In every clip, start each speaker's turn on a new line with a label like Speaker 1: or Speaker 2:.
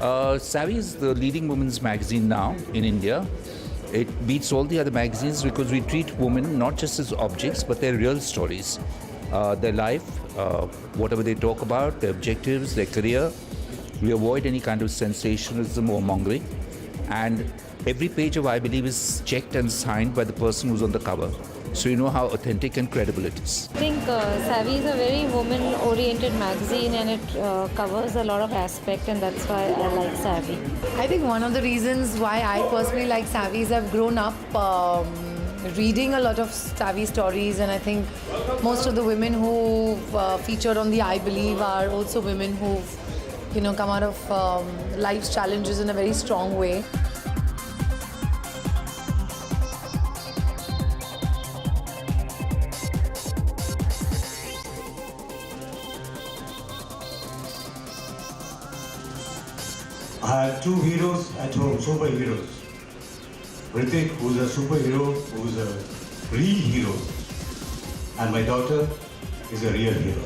Speaker 1: SAVVY is the leading women's magazine now in India. It beats all the other magazines because we treat women not just as objects, but their real stories, their life, whatever they talk about, their objectives, their career. We avoid any kind of sensationalism or mongering. And every page of I Believe is checked and signed by the person who's on the cover. So you know how authentic and credible it is.
Speaker 2: I think SAVVY is a very woman-oriented magazine, and it covers a lot of aspects, and that's why I like SAVVY.
Speaker 3: I think one of the reasons why I personally like SAVVY is I've grown up reading a lot of SAVVY stories, and I think most of the women who featured on the I Believe are also women who've come out of life's challenges in a very strong way.
Speaker 4: I have two heroes at home, superheroes. Ritik, who's a superhero, who's a real hero. And my daughter is a real hero.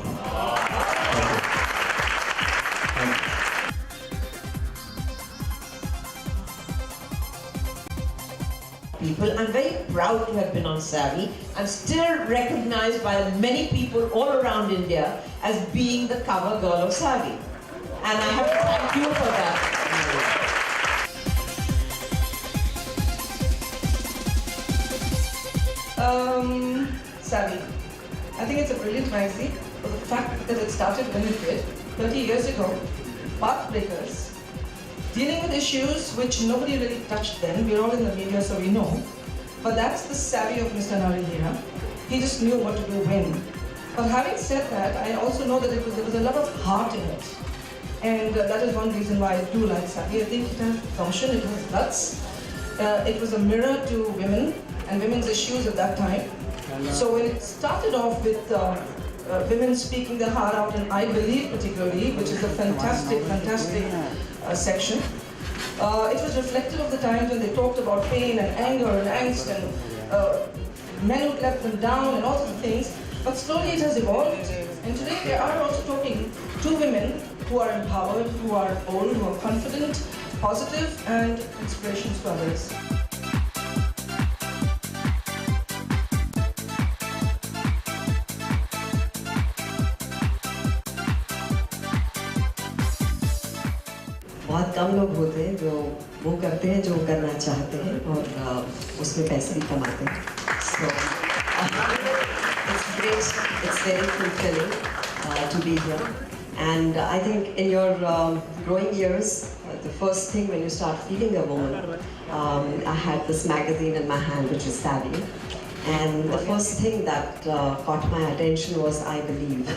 Speaker 5: People. I'm very proud to have been on SAVVY. I'm still recognized by many people all around India as being the cover girl of SAVVY. And I have to thank you for that.
Speaker 6: SAVVY. I think it's a brilliant magazine for the fact that it started when it did, 30 years ago. Pathbreakers, dealing with issues which nobody really touched then. We're all in the media, so we know. But that's the SAVVY of Mr. Narendra. He just knew what to do when. But having said that, I also know that there was a lot of heart in it. And that is one reason why I do like SAVVY. I think it has gumption, it has guts. It was a mirror to women and women's issues at that time. So when it started off with women speaking their heart out, and I Believe particularly, which is a fantastic section, it was reflective of the times when they talked about pain and anger and angst and men who let them down and all sorts of things. But slowly it has evolved, and today they are also talking to women who are empowered, who are bold, who are confident, positive, and inspirations to others.
Speaker 5: बहुत कम लोग होते हैं जो वो करते हैं जो करना चाहते हैं और उसमें पैसे भी कमाते हैं. So it's great, it's very fulfilling to be here. And I think in your growing years, the first thing when you start feeling a woman, I had this magazine in my hand which is SAVVY. And the first thing that caught my attention was I Believe.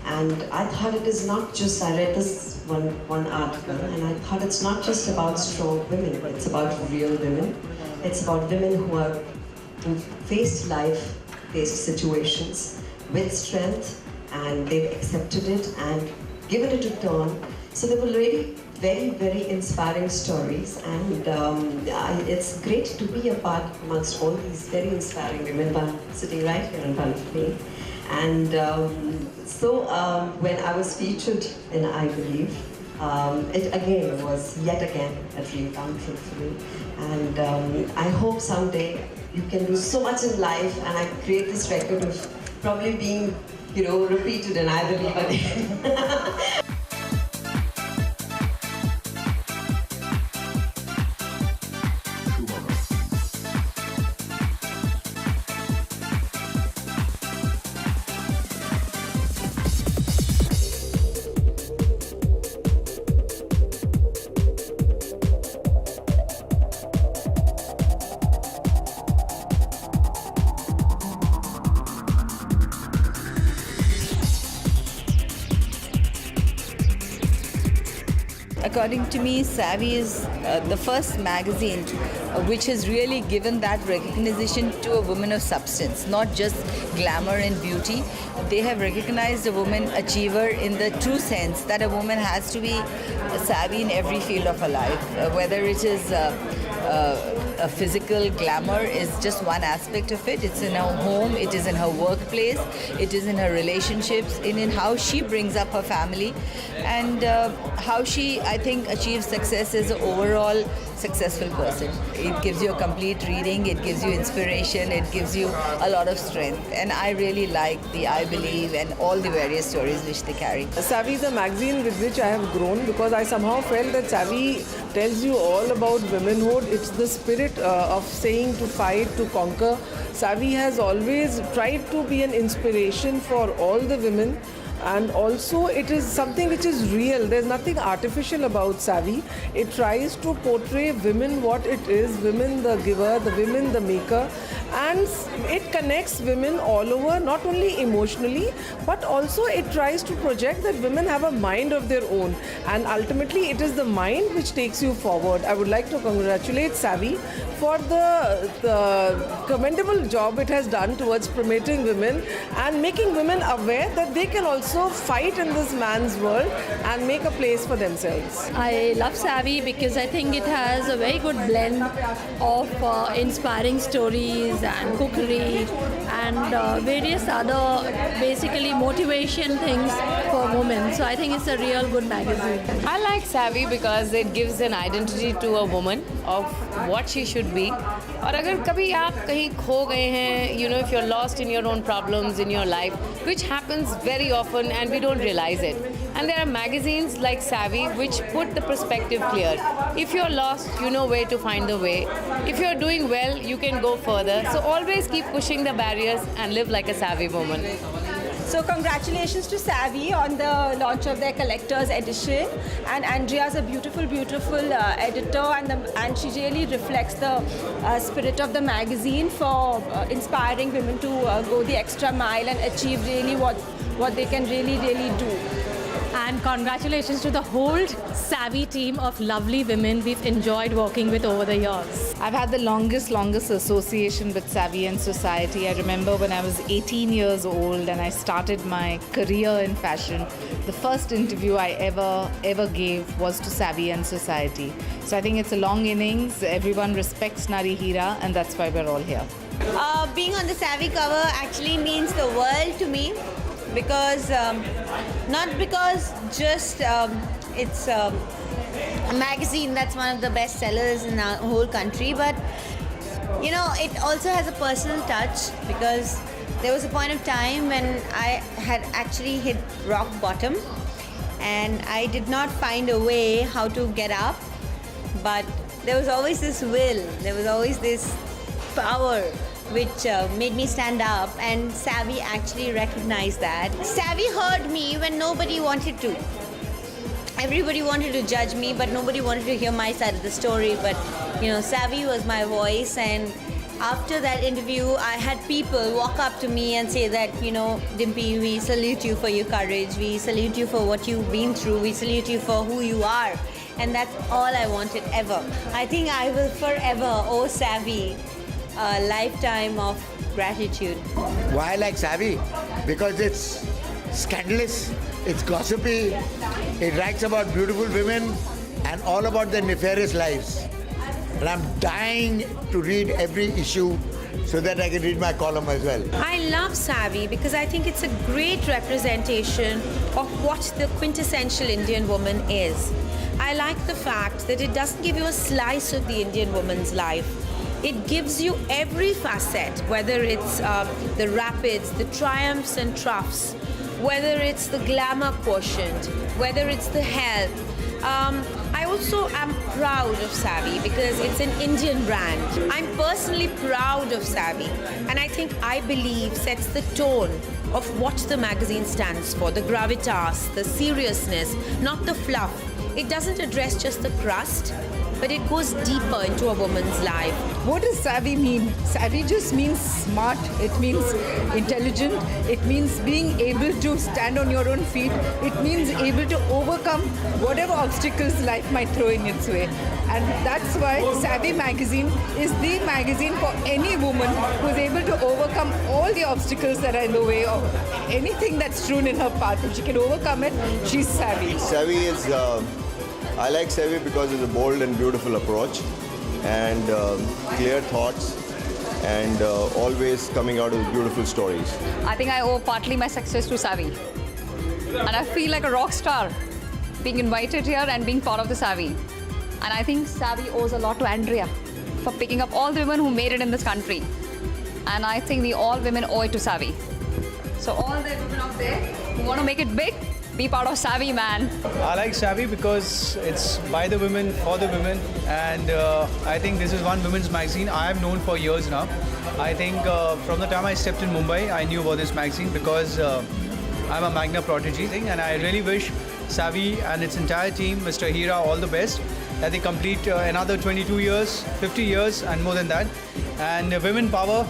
Speaker 5: And I thought it is not just, I read this one article, and I thought it's not just about strong women, it's about real women. It's about women who faced life, faced situations with strength, and they've accepted it and given it a turn. So they were really very, very inspiring stories, and it's great to be a part amongst all these very inspiring women sitting right here in front of me. And so when I was featured in I Believe, it again was yet again a dream come true for me. And I hope someday you can do so much in life, and I create this record of probably being, repeated in I Believe again.
Speaker 7: According to me, SAVVY is the first magazine which has really given that recognition to a woman of substance, not just glamour and beauty. They have recognized a woman achiever in the true sense that a woman has to be savvy in every field of her life, whether it is physical glamour is just one aspect of it. It's in her home, it is in her workplace, it is in her relationships, in how she brings up her family, and how she, I think, achieves success as an overall successful person. It gives you a complete reading, it gives you inspiration, it gives you a lot of strength. And I really like the I Believe and all the various stories which they carry.
Speaker 6: SAVVY is a magazine with which I have grown because I somehow felt that SAVVY tells you all about womanhood. It's the spirit of saying to fight, to conquer. SAVVY has always tried to be an inspiration for all the women. And also it is something which is real. There's nothing artificial about SAVVY. It tries to portray women what it is, women the giver, the women the maker, and it connects women all over, not only emotionally, but also it tries to project that women have a mind of their own, and ultimately it is the mind which takes you forward. I would like to congratulate SAVVY for the commendable job it has done towards promoting women and making women aware that they can also fight in this man's world and make a place for themselves.
Speaker 8: I love SAVVY because I think it has a very good blend of inspiring stories and cookery and various other basically motivation things for women. So I think it's a real good magazine.
Speaker 9: I like SAVVY because it gives an identity to a woman of what she should be. और अगर कभी आप कहीं खो गए हैं, you know, if you're lost in your own problems in your life, which happens very often and we don't realize it. And there are magazines like SAVVY which put the perspective clear. If you're lost, you know where to find the way. If you're doing well, you can go further. So always keep pushing the barriers and live like a SAVVY woman.
Speaker 10: So congratulations to SAVVY on the launch of their collector's edition, and Andrea's a beautiful, beautiful editor, and she really reflects the spirit of the magazine for inspiring women to go the extra mile and achieve really what they can really, really do.
Speaker 8: And congratulations to the whole SAVVY team of lovely women we've enjoyed working with over the years.
Speaker 11: I've had the longest association with SAVVY and society. I remember when I was 18 years old and I started my career in fashion, the first interview I ever gave was to SAVVY and society. So I think it's a long innings. Everyone respects Nari Hira, and that's why we're all here.
Speaker 12: Being on the SAVVY cover actually means the world to me. Because not because just it's a magazine that's one of the best sellers in our whole country, but you know, it also has a personal touch, because there was a point of time when I had actually hit rock bottom and I did not find a way how to get up, but there was always this will, there was always this power which made me stand up, and SAVVY actually recognized that. SAVVY heard me when nobody wanted to. Everybody wanted to judge me, but nobody wanted to hear my side of the story. But you know, SAVVY was my voice, and after that interview, I had people walk up to me and say that, you know, Dimpy, we salute you for your courage, we salute you for what you've been through, we salute you for who you are. And that's all I wanted ever. I think I will forever owe SAVVY a lifetime of gratitude.
Speaker 13: Why I like SAVVY? Because it's scandalous, it's gossipy, it writes about beautiful women and all about their nefarious lives. And I'm dying to read every issue so that I can read my column as well.
Speaker 14: I love SAVVY because I think it's a great representation of what the quintessential Indian woman is. I like the fact that it doesn't give you a slice of the Indian woman's life. It gives you every facet, whether it's the rapids, the triumphs and troughs, whether it's the glamour quotient, whether it's the health. I also am proud of SAVVY because it's an Indian brand. I'm personally proud of SAVVY, and I think I Believe sets the tone of what the magazine stands for, the gravitas, the seriousness, not the fluff. It doesn't address just the crust, but it goes deeper into a woman's life.
Speaker 11: What does SAVVY mean? SAVVY just means smart, it means intelligent, it means being able to stand on your own feet, it means able to overcome whatever obstacles life might throw in its way. And that's why SAVVY magazine is the magazine for any woman who is able to overcome all the obstacles that are in the way of anything that's thrown in her path. If she can overcome it, she's SAVVY.
Speaker 15: SAVVY is I like SAVVY because it's a bold and beautiful approach. and clear thoughts, and always coming out with beautiful stories.
Speaker 16: I think I owe partly my success to SAVVY. And I feel like a rock star being invited here and being part of the SAVVY. And I think SAVVY owes a lot to Andrea for picking up all the women who made it in this country. And I think we all women owe it to SAVVY. So all the women out there who want to make it big, be part of SAVVY, man.
Speaker 17: I like SAVVY because it's by the women, for the women, and I think this is one women's magazine I have known for years now. I think from the time I stepped in Mumbai, I knew about this magazine because I'm a Magna protege, and I really wish SAVVY and its entire team, Mr. Hira, all the best, that they complete another 22 years, 50 years, and more than that. And women power,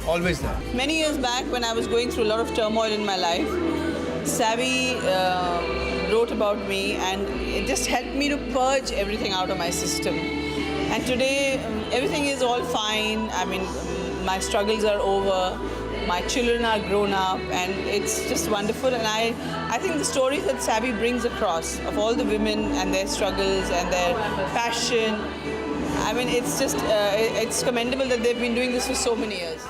Speaker 17: always there.
Speaker 18: Many years back, when I was going through a lot of turmoil in my life, SAVVY wrote about me, and it just helped me to purge everything out of my system. And today, everything is all fine. I mean, my struggles are over. My children are grown up, and it's just wonderful. And I think the stories that SAVVY brings across of all the women and their struggles and their passion, I mean, it's just, it's commendable that they've been doing this for so many years.